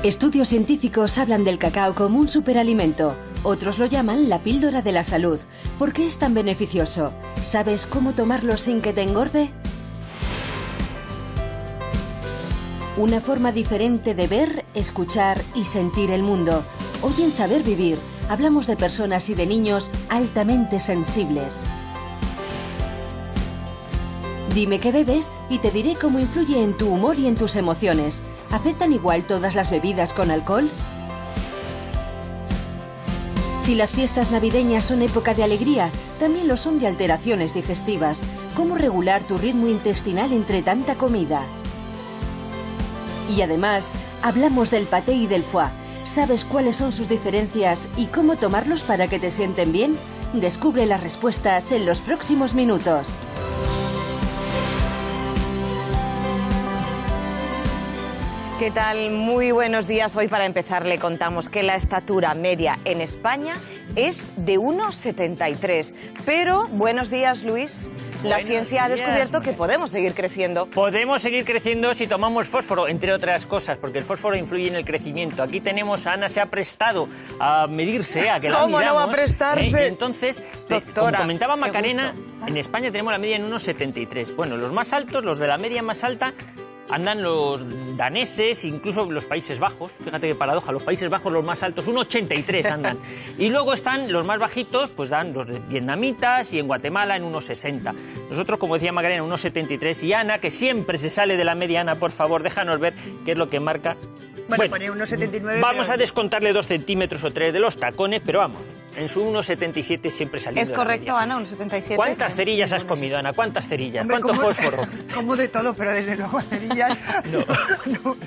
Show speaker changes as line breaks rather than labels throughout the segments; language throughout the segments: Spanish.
Estudios científicos hablan del cacao como un superalimento. Otros lo llaman la píldora de la salud. ¿Por qué es tan beneficioso? ¿Sabes cómo tomarlo sin que te engorde? Una forma diferente de ver, escuchar y sentir el mundo. Hoy en Saber Vivir hablamos de personas y de niños altamente sensibles. Dime qué bebes y te diré cómo influye en tu humor y en tus emociones. ¿Afectan igual todas las bebidas con alcohol? Si las fiestas navideñas son época de alegría, también lo son de alteraciones digestivas. ¿Cómo regular tu ritmo intestinal entre tanta comida? Y además, hablamos del paté y del foie. ¿Sabes cuáles son sus diferencias y cómo tomarlos para que te sienten bien? Descubre las respuestas en los próximos minutos.
¿Qué tal? Muy buenos días. Hoy para empezar le contamos que la estatura media en España es de 1,73. Pero, buenos días, Luis. La ciencia ha descubierto que podemos seguir creciendo.
Podemos seguir creciendo si tomamos fósforo, entre otras cosas, porque el fósforo influye en el crecimiento. Aquí tenemos a Ana, se ha prestado a medirse, a que la
¿Cómo
midamos,
no va a prestarse?
Y entonces,
Doctora,
como comentaba Macarena, en España tenemos la media en 1,73. Bueno, los más altos, los de la media más alta, andan los daneses, incluso los Países Bajos. Fíjate qué paradoja, los Países Bajos los más altos, 1,83 andan. Y luego están los más bajitos, pues dan los de vietnamitas y en Guatemala en 1,60. Nosotros, como decía Macarena, 1,73. Y Ana, que siempre se sale de la media, Ana, por favor, déjanos ver qué es lo que marca.
Bueno, pone 1,79.
Vamos a descontarle 2 centímetros o 3 de los tacones, pero vamos, en su 1,77 siempre saliendo.
¿Es correcto, Ana, 1,77?
¿Cuántas cerillas has comido, Ana? ¿Cuántas cerillas?
Hombre,
¿Cuánto fósforo?
Como de todo, pero desde luego cerillas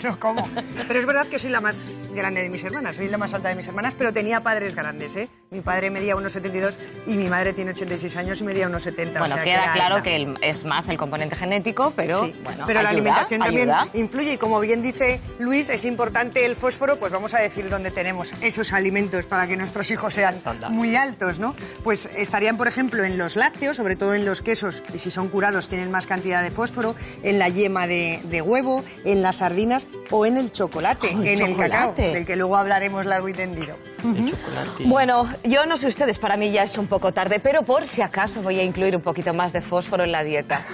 no como. Pero es verdad que soy la más grande de mis hermanas, soy la más alta de mis hermanas, pero tenía padres grandes, ¿eh? Mi padre medía 1,72 y mi madre tiene 86 años y medía 1,70.
Bueno, o sea, queda claro que es más el componente genético, pero
sí,
bueno,
pero la alimentación también
ayuda.
influye y como bien dice Luis, es importante el fósforo, pues vamos a decir dónde tenemos esos alimentos para que nuestros hijos sean muy altos, ¿no? Pues estarían, por ejemplo, en los lácteos, sobre todo en los quesos, y si son curados tienen más cantidad de fósforo, en la yema de huevo, en las sardinas o en el chocolate, el cacao, del que luego hablaremos largo y tendido.
El chocolate.
Bueno, yo no sé ustedes, para mí ya es un poco tarde, pero por si acaso voy a incluir un poquito más de fósforo en la dieta.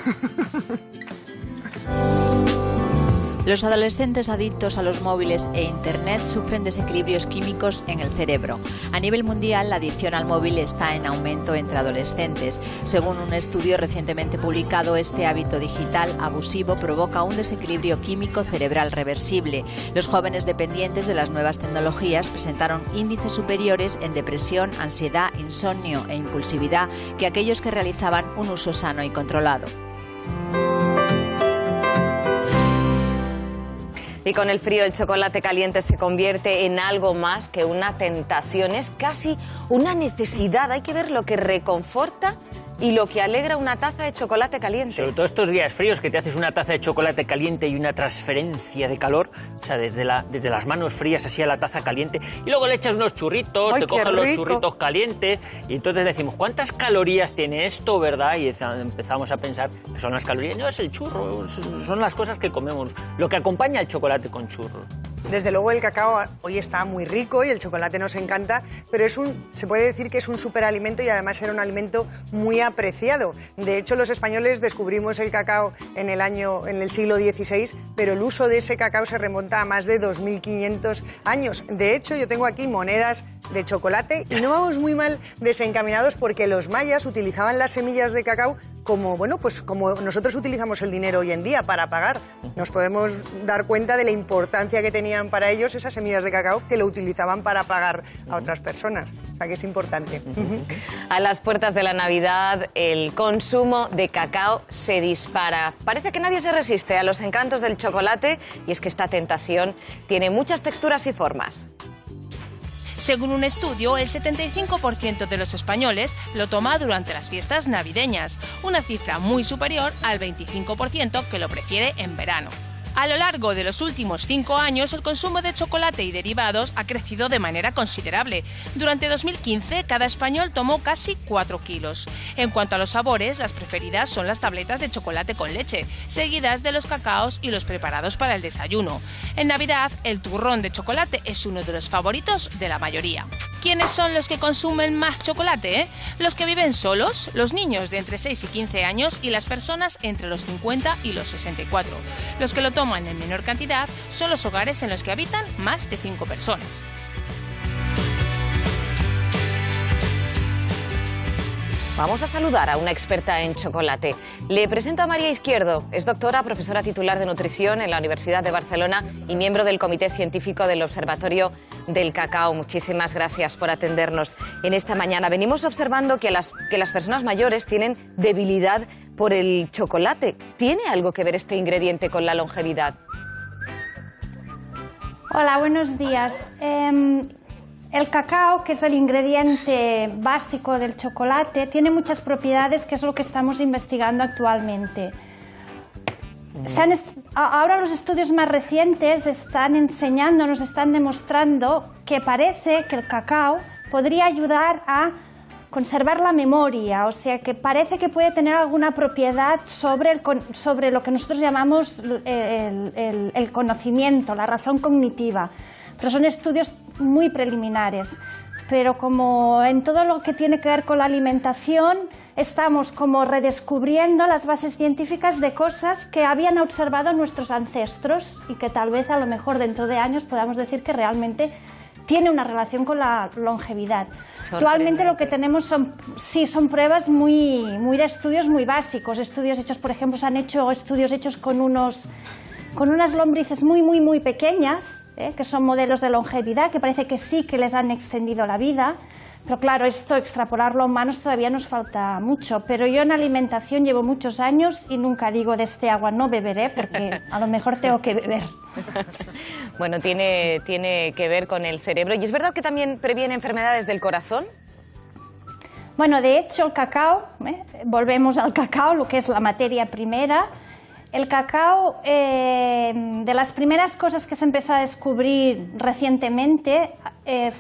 Los adolescentes adictos a los móviles e Internet sufren desequilibrios químicos en el cerebro. A nivel mundial, la adicción al móvil está en aumento entre adolescentes. Según un estudio recientemente publicado, este hábito digital abusivo provoca un desequilibrio químico cerebral reversible. Los jóvenes dependientes de las nuevas tecnologías presentaron índices superiores en depresión, ansiedad, insomnio e impulsividad que aquellos que realizaban un uso sano y controlado.
Y con el frío el chocolate caliente se convierte en algo más que una tentación, es casi una necesidad. Hay que ver lo que reconforta y lo que alegra una taza de chocolate caliente.
Sobre todo estos días fríos que te haces una taza de chocolate caliente y una transferencia de calor, o sea, desde las manos frías así a la taza caliente, y luego le echas unos churritos,
¡ay,
te coges
qué
los
rico!
churritos calientes, y entonces decimos, ¿cuántas calorías tiene esto, verdad? Y empezamos a pensar que son las calorías, no, es el churro, son las cosas que comemos, lo que acompaña el chocolate con churro.
Desde luego el cacao hoy está muy rico y el chocolate nos encanta, pero se puede decir que es un superalimento y además era un alimento muy apreciado. De hecho, los españoles descubrimos el cacao en el siglo XVI, pero el uso de ese cacao se remonta a más de 2.500 años. De hecho, yo tengo aquí monedas de chocolate y no vamos muy mal desencaminados porque los mayas utilizaban las semillas de cacao como, bueno, pues como nosotros utilizamos el dinero hoy en día para pagar. Nos podemos dar cuenta de la importancia que tenían para ellos esas semillas de cacao que lo utilizaban para pagar a otras personas. O sea que es importante.
A las puertas de la Navidad, el consumo de cacao se dispara. Parece que nadie se resiste a los encantos del chocolate y es que esta tentación tiene muchas texturas y formas.
Según un estudio, el 75% de los españoles lo toma durante las fiestas navideñas, una cifra muy superior al 25% que lo prefiere en verano. A lo largo de los últimos 5 años, el consumo de chocolate y derivados ha crecido de manera considerable. Durante 2015, cada español tomó casi 4 kilos. En cuanto a los sabores, las preferidas son las tabletas de chocolate con leche, seguidas de los cacaos y los preparados para el desayuno. En Navidad, el turrón de chocolate es uno de los favoritos de la mayoría. ¿Quiénes son los que consumen más chocolate? Los que viven solos, los niños de entre 6 y 15 años y las personas entre los 50 y los 64. Los que lo toman en menor cantidad son los hogares en los que habitan más de 5 personas.
Vamos a saludar a una experta en chocolate. Le presento a María Izquierdo. Es doctora, profesora titular de nutrición en la Universidad de Barcelona y miembro del Comité Científico del Observatorio del Cacao. Muchísimas gracias por atendernos en esta mañana. Venimos observando que las personas mayores tienen debilidad por el chocolate. ¿Tiene algo que ver este ingrediente con la longevidad?
Hola, buenos días. El cacao, que es el ingrediente básico del chocolate, tiene muchas propiedades, que es lo que estamos investigando actualmente. Ahora los estudios más recientes están enseñando, nos están demostrando que parece que el cacao podría ayudar a conservar la memoria, o sea que parece que puede tener alguna propiedad sobre lo que nosotros llamamos el conocimiento, la razón cognitiva. Pero son estudios muy preliminares. Pero como en todo lo que tiene que ver con la alimentación, estamos como redescubriendo las bases científicas de cosas que habían observado nuestros ancestros y que tal vez a lo mejor dentro de años podamos decir que realmente tiene una relación con la longevidad. Actualmente lo que tenemos son pruebas muy de estudios muy básicos, estudios hechos, por ejemplo, se han hecho estudios hechos con unas lombrices muy pequeñas, que son modelos de longevidad, que parece que sí que les han extendido la vida. Pero claro, esto extrapolarlo a humanos todavía nos falta mucho. Pero yo en alimentación llevo muchos años y nunca digo de este agua no beberé, porque a lo mejor tengo que beber.
Bueno, tiene que ver con el cerebro. ¿Y es verdad que también previene enfermedades del corazón?
Bueno, de hecho el cacao, volvemos al cacao, lo que es la materia primera. El cacao, de las primeras cosas que se empezó a descubrir recientemente,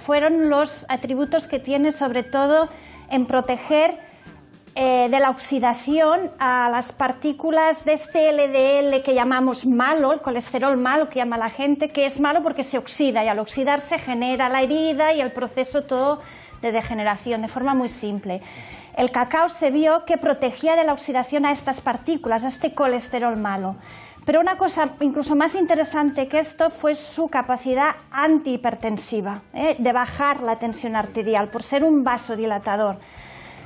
fueron los atributos que tiene sobre todo en proteger de la oxidación a las partículas de este LDL que llamamos malo, el colesterol malo que llama la gente, que es malo porque se oxida y al oxidarse genera la herida y el proceso todo de degeneración, de forma muy simple. El cacao se vio que protegía de la oxidación a estas partículas, a este colesterol malo. Pero una cosa incluso más interesante que esto fue su capacidad antihipertensiva, de bajar la tensión arterial, por ser un vasodilatador.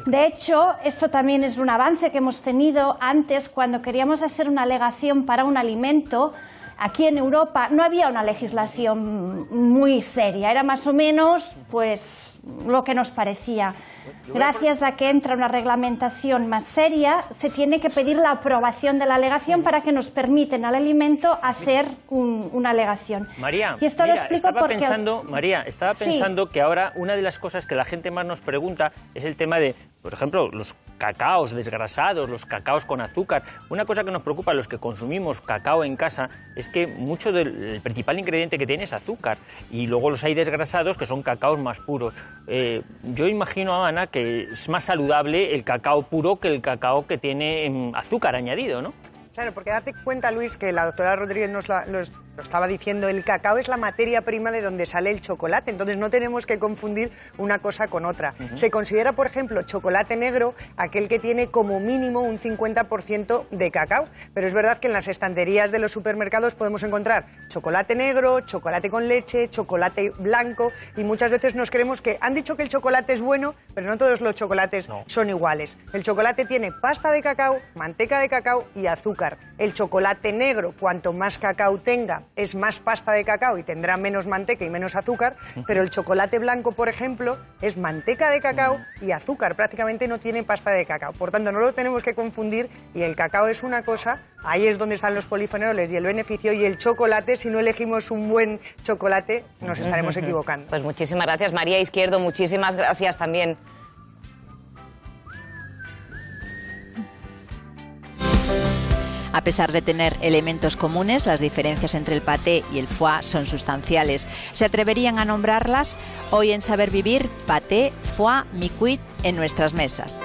De hecho, esto también es un avance que hemos tenido antes cuando queríamos hacer una alegación para un alimento. Aquí en Europa no había una legislación muy seria, era más o menos pues lo que nos parecía. Gracias a que entra una reglamentación más seria, se tiene que pedir la aprobación de la alegación para que nos permiten al alimento hacer una alegación.
María,
y esto
mira,
lo explico porque...
estaba pensando que ahora una de las cosas que la gente más nos pregunta es el tema de, por ejemplo, los cacaos desgrasados, los cacaos con azúcar. Una cosa que nos preocupa a los que consumimos cacao en casa es que mucho del principal ingrediente que tiene es azúcar y luego los hay desgrasados que son cacaos más puros. Yo imagino, Ana, que es más saludable el cacao puro que el cacao que tiene azúcar añadido, ¿no?
Claro, porque date cuenta, Luis, que la doctora Rodríguez nos lo estaba diciendo, el cacao es la materia prima de donde sale el chocolate, entonces no tenemos que confundir una cosa con otra. Se considera, por ejemplo, chocolate negro aquel que tiene como mínimo un 50% de cacao, pero es verdad que en las estanterías de los supermercados podemos encontrar chocolate negro, chocolate con leche, chocolate blanco, y muchas veces nos creemos que han dicho que el chocolate es bueno, pero no todos los chocolates son iguales. El chocolate tiene pasta de cacao, manteca de cacao y azúcar. El chocolate negro, cuanto más cacao tenga, es más pasta de cacao y tendrá menos manteca y menos azúcar, pero el chocolate blanco, por ejemplo, es manteca de cacao y azúcar, prácticamente no tiene pasta de cacao. Por tanto, no lo tenemos que confundir y el cacao es una cosa, ahí es donde están los polifenoles y el beneficio, y el chocolate, si no elegimos un buen chocolate, nos estaremos equivocando.
Pues muchísimas gracias, María Izquierdo, muchísimas gracias también.
A pesar de tener elementos comunes, las diferencias entre el paté y el foie son sustanciales. ¿Se atreverían a nombrarlas? Hoy en Saber Vivir, paté, foie, micuit en nuestras mesas.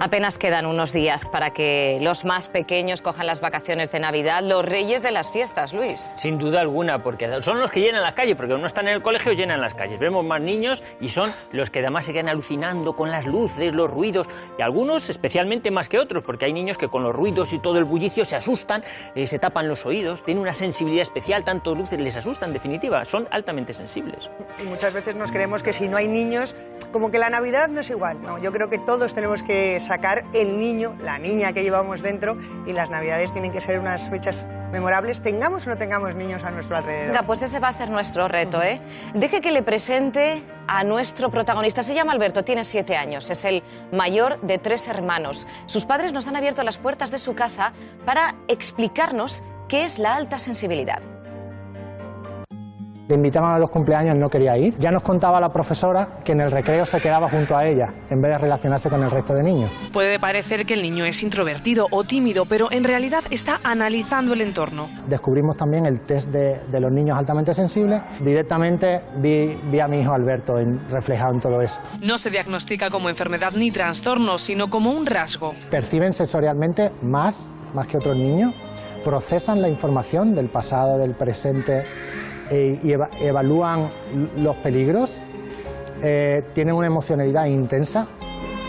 Apenas quedan unos días para que los más pequeños cojan las vacaciones de Navidad, los reyes de las fiestas, Luis.
Sin duda alguna, porque son los que llenan las calles, porque no están en el colegio, llenan las calles. Vemos más niños y son los que además se quedan alucinando con las luces, los ruidos, y algunos especialmente más que otros, porque hay niños que con los ruidos y todo el bullicio se asustan, se tapan los oídos, tienen una sensibilidad especial, tanto luces les asustan, en definitiva, son altamente sensibles.
Y muchas veces nos creemos que si no hay niños, como que la Navidad no es igual. No, yo creo que todos tenemos que sacar el niño, la niña que llevamos dentro, y las Navidades tienen que ser unas fechas memorables, tengamos o no tengamos niños a nuestro alrededor.
Venga, pues ese va a ser nuestro reto, ¿eh? Deje que le presente a nuestro protagonista. Se llama Alberto, tiene 7 años, es el mayor de 3 hermanos. Sus padres nos han abierto las puertas de su casa para explicarnos qué es la alta sensibilidad.
Le invitaban a los cumpleaños, no quería ir. Ya nos contaba la profesora que en el recreo se quedaba junto a ella, en vez de relacionarse con el resto de niños.
Puede parecer que el niño es introvertido o tímido, pero en realidad está analizando el entorno.
Descubrimos también el test de los niños altamente sensibles. Directamente vi a mi hijo Alberto reflejado en todo eso.
No se diagnostica como enfermedad ni trastorno, sino como un rasgo.
Perciben sensorialmente más que otros niños, procesan la información del pasado, del presente, y evalúan los peligros, tienen una emocionalidad intensa,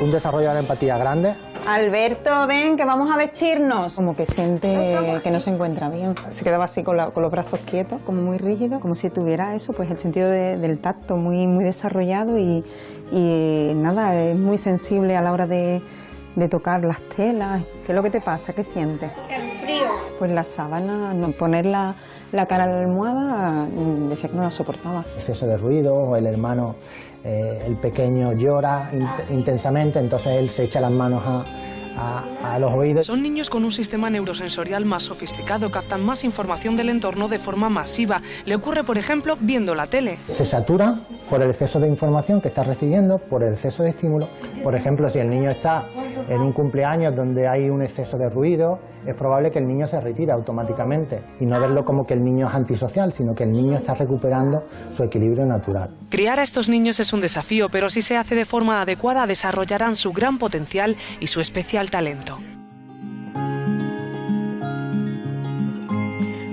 un desarrollo de la empatía grande.
Alberto, ven, que vamos a vestirnos. Como que siente que no se encuentra bien. Se quedaba así con los brazos quietos, como muy rígido, como si tuviera eso, pues el sentido del tacto muy desarrollado y nada, es muy sensible a la hora de tocar las telas. ¿Qué es lo que te pasa? ¿Qué sientes?
El frío.
Pues la sábana, no, poner la cara en la almohada, decía que no la soportaba.
Exceso de ruido, el hermano, el pequeño llora intensamente, entonces él se echa las manos a los oídos.
Son niños con un sistema neurosensorial más sofisticado, captan más información del entorno de forma masiva. Le ocurre, por ejemplo, viendo la tele.
Se satura por el exceso de información que está recibiendo, por el exceso de estímulo. Por ejemplo, si el niño está en un cumpleaños donde hay un exceso de ruido, es probable que el niño se retire automáticamente y no verlo como que el niño es antisocial, sino que el niño está recuperando su equilibrio natural.
Criar a estos niños es un desafío, pero si se hace de forma adecuada desarrollarán su gran potencial y su especial talento.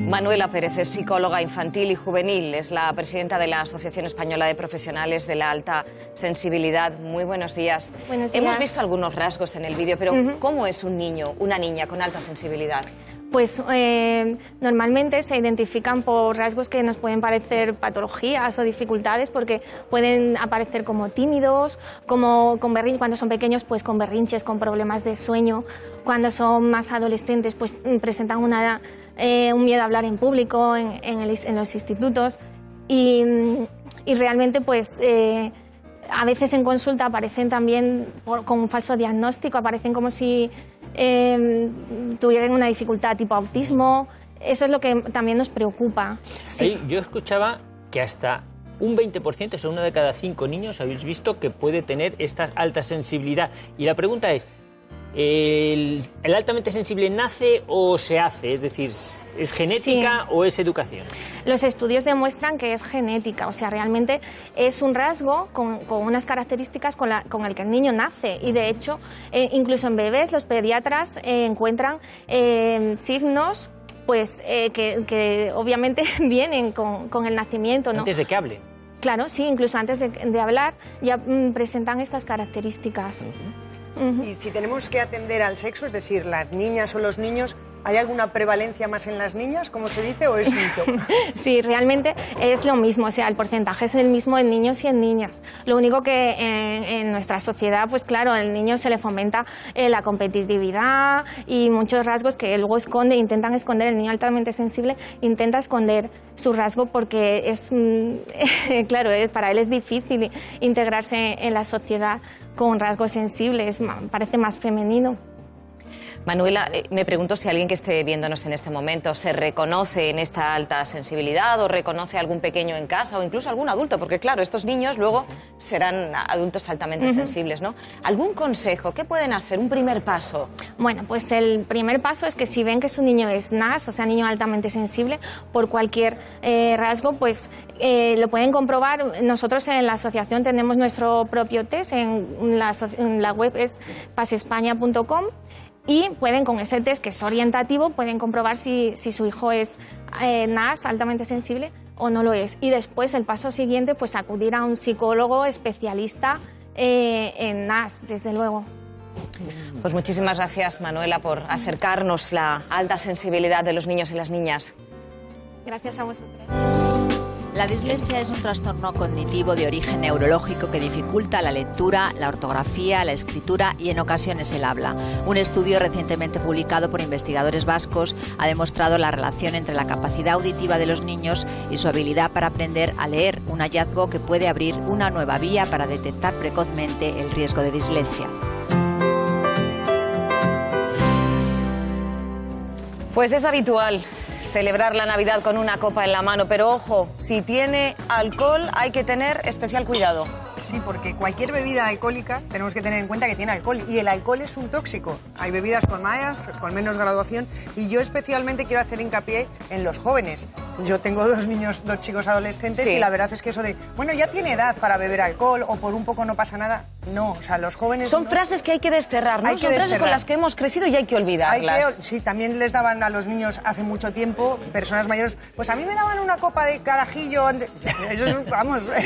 Manuela Pérez es psicóloga infantil y juvenil, es la presidenta de la Asociación Española de Profesionales de la Alta Sensibilidad. Muy buenos días.
Buenos días.
Hemos visto algunos rasgos en el vídeo, pero ¿cómo es un niño, una niña con alta sensibilidad?
Pues normalmente se identifican por rasgos que nos pueden parecer patologías o dificultades, porque pueden aparecer como tímidos, como con cuando son pequeños, pues con berrinches, con problemas de sueño. Cuando son más adolescentes, pues presentan un miedo a hablar en público, en los institutos. Y realmente, pues a veces en consulta aparecen también con un falso diagnóstico, aparecen como si tuvieran una dificultad tipo autismo. Eso es lo que también nos preocupa. Sí.
Yo escuchaba que hasta un 20%, o sea, 1 de cada 5 niños, habéis visto que puede tener esta alta sensibilidad. Y la pregunta es, ¿el altamente sensible nace o se hace? Es decir, ¿es genética o es educación?
Los estudios demuestran que es genética, o sea, realmente es un rasgo con unas características con el que el niño nace. Y de hecho, incluso en bebés, los pediatras encuentran signos pues, que obviamente vienen con el nacimiento, ¿no?
Antes de que hable.
Claro, sí, incluso antes de hablar ya presentan estas características.
Y si tenemos que atender al sexo, es decir, las niñas o los niños, ¿hay alguna prevalencia más en las niñas, como se dice, o es mito?
Sí, realmente es lo mismo, o sea, el porcentaje es el mismo en niños y en niñas. Lo único que en nuestra sociedad, pues claro, al niño se le fomenta la competitividad y muchos rasgos que luego intentan esconder. El niño altamente sensible intenta esconder su rasgo porque es, claro, para él es difícil integrarse en la sociedad con rasgos sensibles, parece más femenino.
Manuela, me pregunto si alguien que esté viéndonos en este momento se reconoce en esta alta sensibilidad o reconoce a algún pequeño en casa o incluso algún adulto, porque claro, estos niños luego serán adultos altamente sensibles, ¿no? ¿Algún consejo? ¿Qué pueden hacer? ¿Un primer paso?
Bueno, pues el primer paso es que si ven que su niño es NAS, o sea, niño altamente sensible, por cualquier rasgo, pues lo pueden comprobar. Nosotros en la asociación tenemos nuestro propio test, en la web es pasespaña.com. Y pueden, con ese test que es orientativo, pueden comprobar si su hijo es NAS, altamente sensible, o no lo es. Y después, el paso siguiente, pues acudir a un psicólogo especialista en NAS, desde luego.
Pues muchísimas gracias, Manuela, por acercarnos la alta sensibilidad de los niños y las niñas.
Gracias a vosotros.
La dislexia es un trastorno cognitivo de origen neurológico que dificulta la lectura, la ortografía, la escritura y en ocasiones el habla. Un estudio recientemente publicado por investigadores vascos ha demostrado la relación entre la capacidad auditiva de los niños y su habilidad para aprender a leer, un hallazgo que puede abrir una nueva vía para detectar precozmente el riesgo de dislexia.
Pues es habitual celebrar la Navidad con una copa en la mano, pero ojo, si tiene alcohol hay que tener especial cuidado.
Sí, porque cualquier bebida alcohólica tenemos que tener en cuenta que tiene alcohol y el alcohol es un tóxico. Hay bebidas con más, con menos graduación y yo especialmente quiero hacer hincapié en los jóvenes. Yo tengo dos chicos adolescentes y la verdad es que eso de, bueno, ya tiene edad para beber alcohol o por un poco no pasa nada. No, o sea, los jóvenes...
Son frases que hay que desterrar, ¿no? Son frases con las que hemos crecido y hay que olvidarlas.
Sí, también les daban a los niños hace mucho tiempo, personas mayores, pues a mí me daban una copa de carajillo.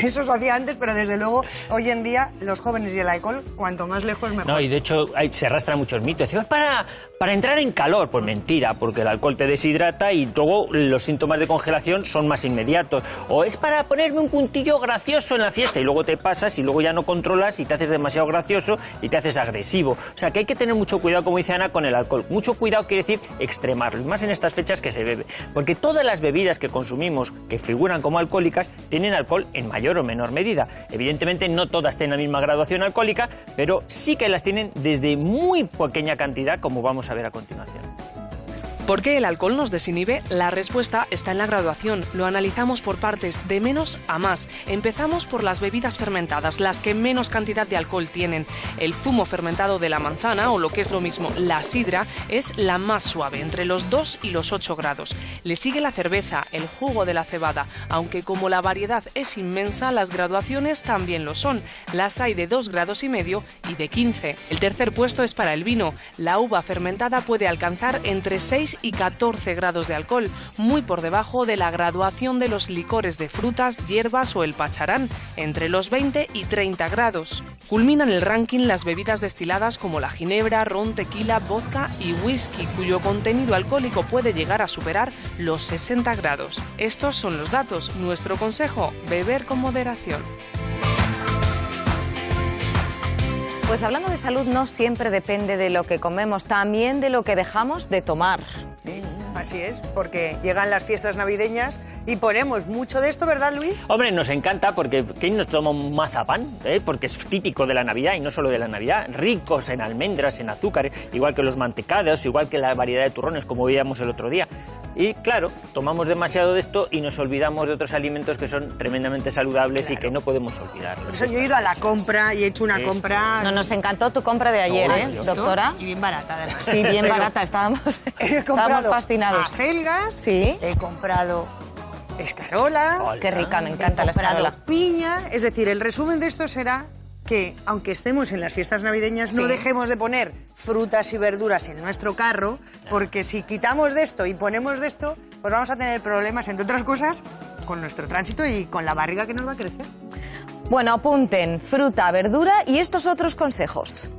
Eso se hacía antes, pero desde luego hoy en día los jóvenes y el alcohol, cuanto más lejos mejor.
No, y de hecho se arrastran muchos mitos. Es para entrar en calor. Pues mentira, porque el alcohol te deshidrata y luego los síntomas de congelación son más inmediatos. O es para ponerme un puntillo gracioso en la fiesta y luego te pasas y luego ya no controlas y te haces demasiado gracioso y te haces agresivo. O sea que hay que tener mucho cuidado, como dice Ana, con el alcohol. Mucho cuidado quiere decir extremarlo, y más en estas fechas que se bebe. Porque todas las bebidas que consumimos que figuran como alcohólicas tienen alcohol en mayor o menor medida. Evidentemente no todas tienen la misma graduación alcohólica, pero sí que las tienen desde muy pequeña cantidad, como vamos a ver a continuación.
¿Por qué el alcohol nos desinhibe? La respuesta está en la graduación. Lo analizamos por partes, de menos a más. Empezamos por las bebidas fermentadas, las que menos cantidad de alcohol tienen. El zumo fermentado de la manzana, o lo que es lo mismo, la sidra, es la más suave, entre los 2 y los 8 grados. Le sigue la cerveza, el jugo de la cebada, aunque como la variedad es inmensa, las graduaciones también lo son. Las hay de 2,5 grados y de 15. El tercer puesto es para el vino. La uva fermentada puede alcanzar entre 6 y 14 grados de alcohol, muy por debajo de la graduación de los licores de frutas, hierbas o el pacharán, entre los 20 y 30 grados. Culminan el ranking las bebidas destiladas como la ginebra, ron, tequila, vodka y whisky, cuyo contenido alcohólico puede llegar a superar los 60 grados. Estos son los datos. Nuestro consejo: beber con moderación.
Pues hablando de salud, no siempre depende de lo que comemos, también de lo que dejamos de tomar.
Sí, así es, porque llegan las fiestas navideñas y ponemos mucho de esto, ¿verdad, Luis?
Hombre, nos encanta porque ¿quién no toma un mazapán? Porque es típico de la Navidad y no solo de la Navidad. Ricos en almendras, en azúcar, igual que los mantecados, igual que la variedad de turrones, como veíamos el otro día. Y claro, tomamos demasiado de esto y nos olvidamos de otros alimentos que son tremendamente saludables y que no podemos olvidar.
Por eso yo he ido a la compra y he hecho una compra...
No, nos encantó tu compra de ayer, doctora.
Y bien barata, además.
Sí, bien barata, estábamos fascinados.
Acelgas,
sí.
He comprado escarola.
Hola. Qué rica, me encanta la escarola.
He comprado piña. Es decir, el resumen de esto será que, aunque estemos en las fiestas navideñas, no dejemos de poner frutas y verduras en nuestro carro, porque si quitamos de esto y ponemos de esto, pues vamos a tener problemas, entre otras cosas, con nuestro tránsito y con la barriga que nos va a crecer.
Bueno, apunten fruta, verdura y estos otros consejos.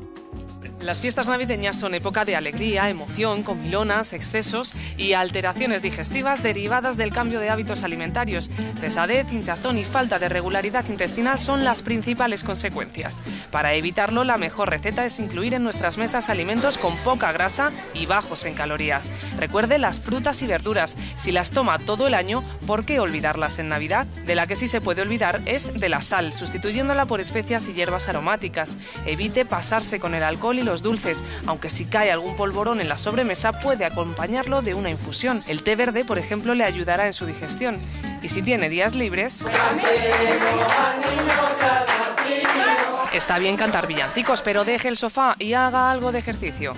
Las fiestas navideñas son época de alegría, emoción, comilonas, excesos y alteraciones digestivas derivadas del cambio de hábitos alimentarios. Pesadez, hinchazón y falta de regularidad intestinal son las principales consecuencias. Para evitarlo, la mejor receta es incluir en nuestras mesas alimentos con poca grasa y bajos en calorías. Recuerde las frutas y verduras. Si las toma todo el año, ¿por qué olvidarlas en Navidad? De la que sí se puede olvidar es de la sal, sustituyéndola por especias y hierbas aromáticas. Evite pasarse con el alcohol y los los dulces, aunque si cae algún polvorón en la sobremesa puede acompañarlo de una infusión. El té verde, por ejemplo, le ayudará en su digestión. Y si tiene días libres... Está bien cantar villancicos, pero deje el sofá y haga algo de ejercicio.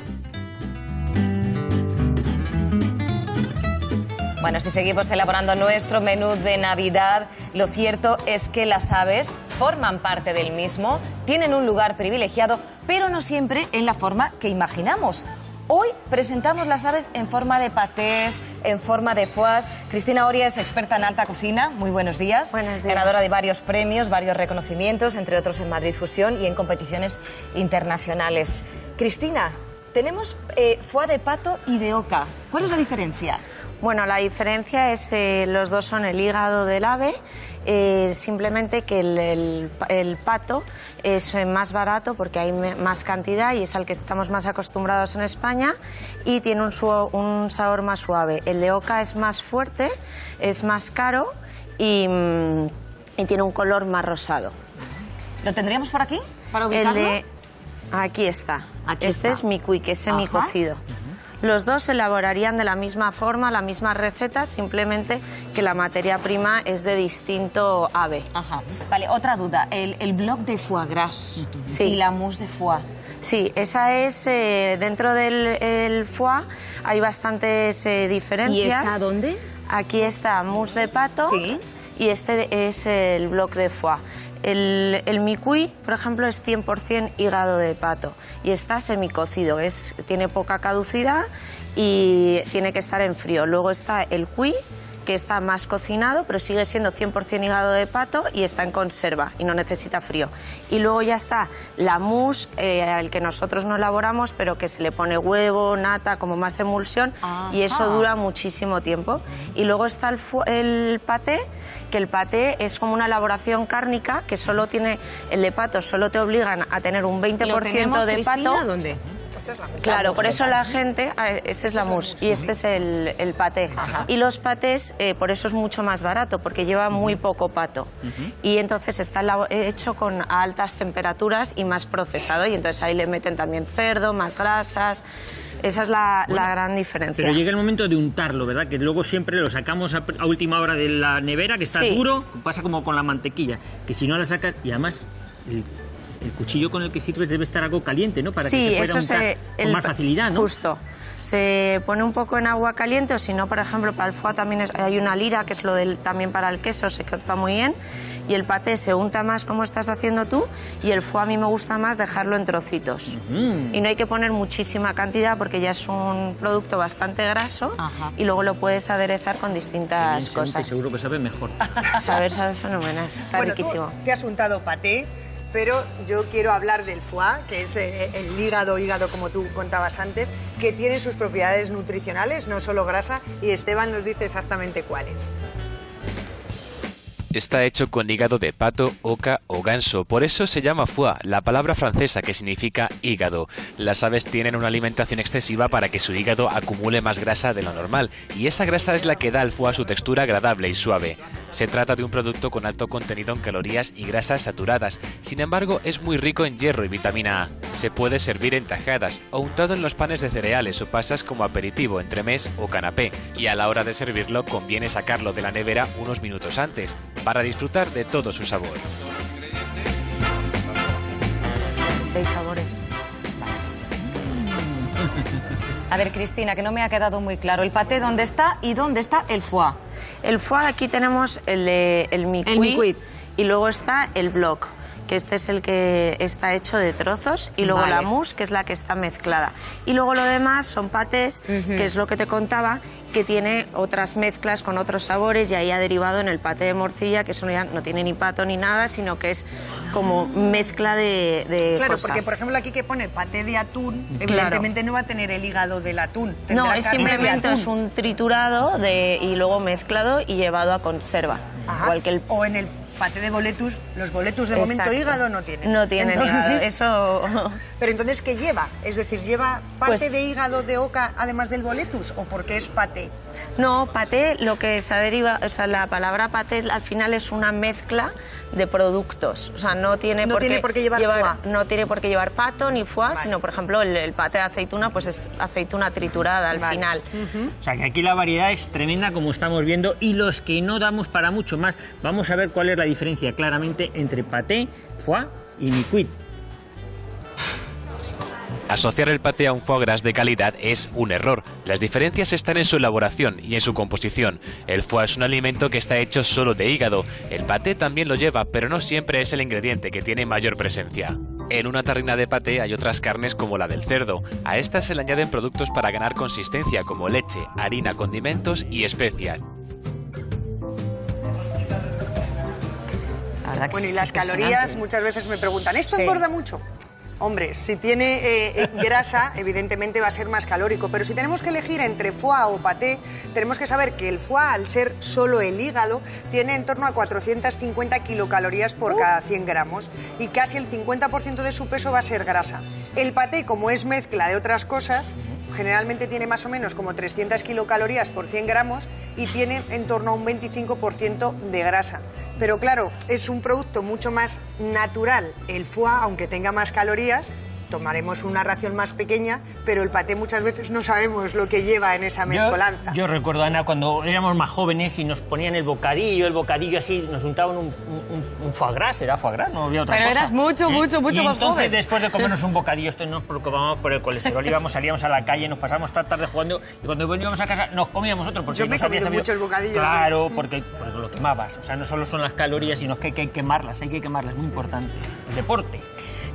Bueno, si seguimos elaborando nuestro menú de Navidad, lo cierto es que las aves forman parte del mismo, tienen un lugar privilegiado, pero no siempre en la forma que imaginamos. Hoy presentamos las aves en forma de patés, en forma de foies. Cristina Oria es experta en alta cocina. Muy buenos días.
Buenos días.
Ganadora de varios premios, varios reconocimientos, entre otros en Madrid Fusión y en competiciones internacionales. Cristina, tenemos foie de pato y de oca. ¿Cuál es la diferencia?
Bueno, la diferencia es, los dos son el hígado del ave, simplemente que el pato es más barato porque hay más cantidad y es al que estamos más acostumbrados en España y tiene un sabor más suave. El de oca es más fuerte, es más caro y tiene un color más rosado.
¿Lo tendríamos por aquí para ubicarlo?
Aquí está. Este es mi cuy, que es semicocido. Los dos se elaborarían de la misma forma, la misma receta, simplemente que la materia prima es de distinto ave.
Ajá. Vale, otra duda. El bloc de foie gras y la mousse de foie.
Sí, esa es, dentro del foie hay bastantes diferencias.
¿Y está dónde?
Aquí está mousse de pato y este es el bloc de foie. El micuy, por ejemplo, es 100% hígado de pato y está semicocido, tiene poca caducidad y tiene que estar en frío. Luego está el cuy, que está más cocinado, pero sigue siendo 100% hígado de pato y está en conserva y no necesita frío. Y luego ya está la mousse, al que nosotros no elaboramos, pero que se le pone huevo, nata, como más emulsión, y eso dura muchísimo tiempo. Y luego está el paté, que el paté es como una elaboración cárnica, que solo tiene, el de pato solo te obligan a tener un 20% de pato.
¿Dónde?
Claro, por eso la gente, ese es la mousse y este es el paté. Y los patés, por eso es mucho más barato, porque lleva muy poco pato. Y entonces está hecho con altas temperaturas y más procesado, y entonces ahí le meten también cerdo, más grasas. Esa es la gran diferencia.
Pero llega el momento de untarlo, ¿verdad? Que luego siempre lo sacamos a última hora de la nevera, que está duro, pasa como con la mantequilla, que si no la sacas, y además el cuchillo con el que sirves debe estar algo caliente, ¿no? Para que se pueda untar con más facilidad, ¿no?
Justo. Se pone un poco en agua caliente, o si no, por ejemplo, para el foie también hay una lira, que es también para el queso, se corta muy bien. Y el paté se unta más como estás haciendo tú, y el foie a mí me gusta más dejarlo en trocitos. Y no hay que poner muchísima cantidad porque ya es un producto bastante graso y luego lo puedes aderezar con distintas cosas.
Seguro que sabe mejor.
Sabe fenomenal, está riquísimo.
Tú te has untado paté, pero yo quiero hablar del foie, que es el hígado como tú contabas antes, que tiene sus propiedades nutricionales, no solo grasa, y Esteban nos dice exactamente cuáles.
Está hecho con hígado de pato, oca o ganso, por eso se llama foie, la palabra francesa que significa hígado. Las aves tienen una alimentación excesiva para que su hígado acumule más grasa de lo normal, y esa grasa es la que da al foie su textura agradable y suave. Se trata de un producto con alto contenido en calorías y grasas saturadas, sin embargo es muy rico en hierro y vitamina A. Se puede servir en tajadas o untado en los panes de cereales o pasas como aperitivo, entremés o canapé, y a la hora de servirlo conviene sacarlo de la nevera unos minutos antes, para disfrutar de todo su sabor.
6 sabores.
A ver, Cristina, que no me ha quedado muy claro. ¿El paté dónde está y dónde está el foie?
El foie, aquí tenemos el micuy y luego está el bloc, que este es el que está hecho de trozos, y luego la mousse, que es la que está mezclada. Y luego lo demás son patés, que es lo que te contaba, que tiene otras mezclas con otros sabores, y ahí ha derivado en el paté de morcilla, que eso ya no tiene ni pato ni nada, sino que es como mezcla de
claro,
cosas.
porque por ejemplo aquí que pone paté de atún, evidentemente no va a tener el hígado del atún.
No, es simplemente es un triturado y luego mezclado y llevado a conserva.
Igual que o en el paté de boletus, los boletus de momento hígado no tienen.
No tienen hígado, eso...
Pero entonces, ¿qué lleva? Es decir, ¿lleva parte
Pues-
de hígado de oca además del boletus o por qué es paté?
No, paté, lo que se deriva, o sea, la palabra paté al final es una mezcla de productos. O sea, no tiene por qué
llevar foie.
No tiene por qué llevar pato ni foie, sino, por ejemplo, el paté de aceituna, pues es aceituna triturada al final.
O sea, que aquí la variedad es tremenda, como estamos viendo, y los que no damos para mucho más. Vamos a ver cuál es la diferencia claramente entre paté, foie y micuit.
Asociar el paté a un foie gras de calidad es un error. Las diferencias están en su elaboración y en su composición. El foie es un alimento que está hecho solo de hígado. El paté también lo lleva, pero no siempre es el ingrediente que tiene mayor presencia. En una tarrina de paté hay otras carnes como la del cerdo. A estas se le añaden productos para ganar consistencia como leche, harina, condimentos y especias.
Bueno, y las calorías, muchas veces me preguntan, ¿esto engorda mucho? Hombre, si tiene grasa, evidentemente va a ser más calórico, pero si tenemos que elegir entre foie o paté, tenemos que saber que el foie, al ser solo el hígado, tiene en torno a 450 kilocalorías por cada 100 gramos y casi el 50% de su peso va a ser grasa. El paté, como es mezcla de otras cosas, generalmente tiene más o menos como 300 kilocalorías por 100 gramos y tiene en torno a un 25% de grasa. Pero claro, es un producto mucho más natural. El foie, aunque tenga más calorías, tomaremos una ración más pequeña, pero el paté muchas veces no sabemos lo que lleva en esa mezcolanza.
Yo recuerdo, Ana, cuando éramos más jóvenes y nos ponían el bocadillo así, nos untaban un foie gras, ¿era foie gras? No había otra
Pero
cosa.
eras mucho más
entonces,
joven.
Entonces, después de comernos un bocadillo, esto nos preocupábamos por el colesterol, salíamos a la calle, nos pasábamos toda tarde jugando y cuando veníamos a casa nos comíamos otro. Porque
Yo me he comido muchos bocadillos.
Claro, porque lo quemabas. O sea, no solo son las calorías, sino que hay que quemarlas, muy importante. El deporte.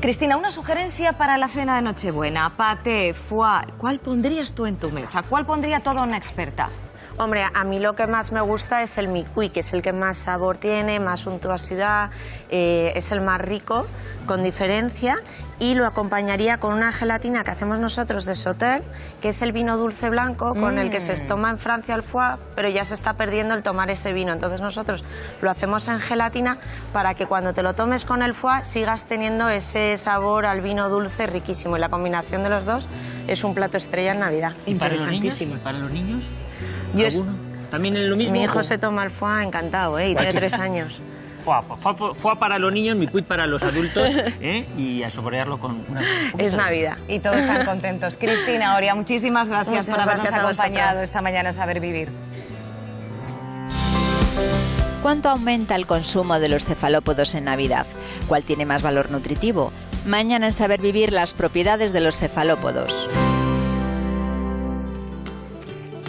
Cristina, una sugerencia para la cena de Nochebuena. Paté, foie, ¿cuál pondrías tú en tu mesa? ¿Cuál pondría toda una experta?
Hombre, a mí lo que más me gusta es el micuit, que es el que más sabor tiene, más untuosidad, es el más rico, con diferencia, y lo acompañaría con una gelatina que hacemos nosotros de Sauternes, que es el vino dulce blanco con el que se toma en Francia el foie, pero ya se está perdiendo el tomar ese vino. Entonces nosotros lo hacemos en gelatina para que cuando te lo tomes con el foie sigas teniendo ese sabor al vino dulce riquísimo. Y la combinación de los dos es un plato estrella en Navidad.
¿Y para los niños? ¿Para los niños? ¿También es lo mismo?
Mi hijo se toma el foie encantado, y tiene 3 años.
Foie para los niños, micuit para los adultos, y a saborearlo con una...
Es Navidad.
Y todos están contentos. Cristina, Oria, muchísimas gracias por habernos acompañado esta mañana a Saber Vivir.
¿Cuánto aumenta el consumo de los cefalópodos en Navidad? ¿Cuál tiene más valor nutritivo? Mañana en Saber Vivir, las propiedades de los cefalópodos.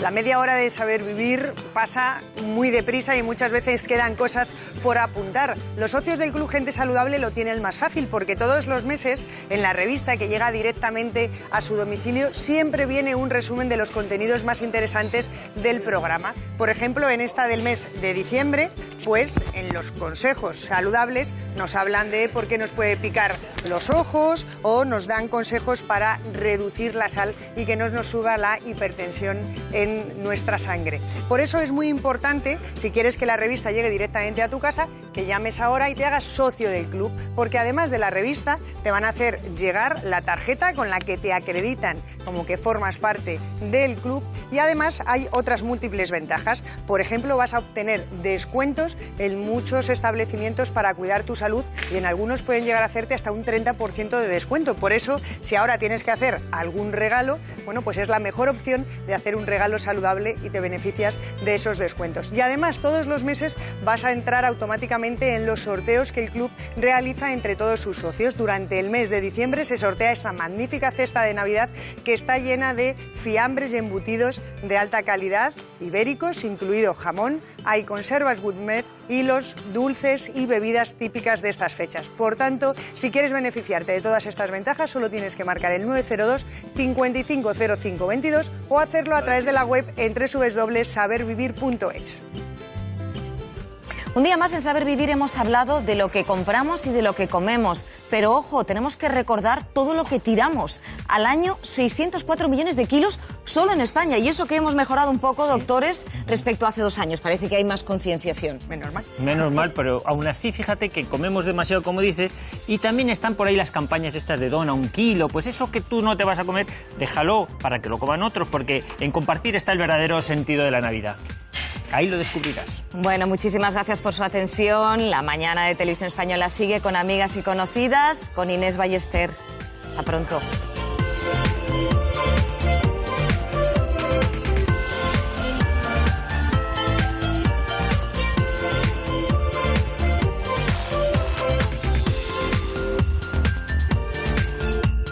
La media hora de Saber Vivir pasa muy deprisa y muchas veces quedan cosas por apuntar. Los socios del Club Gente Saludable lo tienen más fácil porque todos los meses en la revista que llega directamente a su domicilio siempre viene un resumen de los contenidos más interesantes del programa. Por ejemplo, en esta del mes de diciembre, pues en los consejos saludables nos hablan de por qué nos puede picar los ojos o nos dan consejos para reducir la sal y que no nos suba la hipertensión en nuestra sangre. Por eso es muy importante, si quieres que la revista llegue directamente a tu casa, que llames ahora y te hagas socio del club, porque además de la revista te van a hacer llegar la tarjeta con la que te acreditan como que formas parte del club y además hay otras múltiples ventajas. Por ejemplo, vas a obtener descuentos en muchos establecimientos para cuidar tu salud y en algunos pueden llegar a hacerte hasta un 30% de descuento. Por eso, si ahora tienes que hacer algún regalo, bueno, pues es la mejor opción de hacer un regalo saludable y te beneficias de esos descuentos. Y además, todos los meses vas a entrar automáticamente en los sorteos que el club realiza entre todos sus socios. Durante el mes de diciembre se sortea esta magnífica cesta de Navidad que está llena de fiambres y embutidos de alta calidad, ibéricos, incluido jamón, hay conservas gourmet y los dulces y bebidas típicas de estas fechas. Por tanto, si quieres beneficiarte de todas estas ventajas, solo tienes que marcar el 902 550522 o hacerlo a través de la web en www.sabervivir.es.
Un día más en Saber Vivir hemos hablado de lo que compramos y de lo que comemos, pero ojo, tenemos que recordar todo lo que tiramos. Al año 604 millones de kilos solo en España, y eso que hemos mejorado un poco, doctores, respecto a hace 2 años. Parece que hay más concienciación.
Menos mal.
Menos mal, pero aún así fíjate que comemos demasiado, como dices, y también están por ahí las campañas estas de dona 1 kilo. Pues eso que tú no te vas a comer, déjalo para que lo coman otros, porque en compartir está el verdadero sentido de la Navidad. Ahí lo descubrirás.
Bueno, muchísimas gracias por su atención. La mañana de Televisión Española sigue con Amigas y Conocidas, con Inés Ballester. Hasta pronto.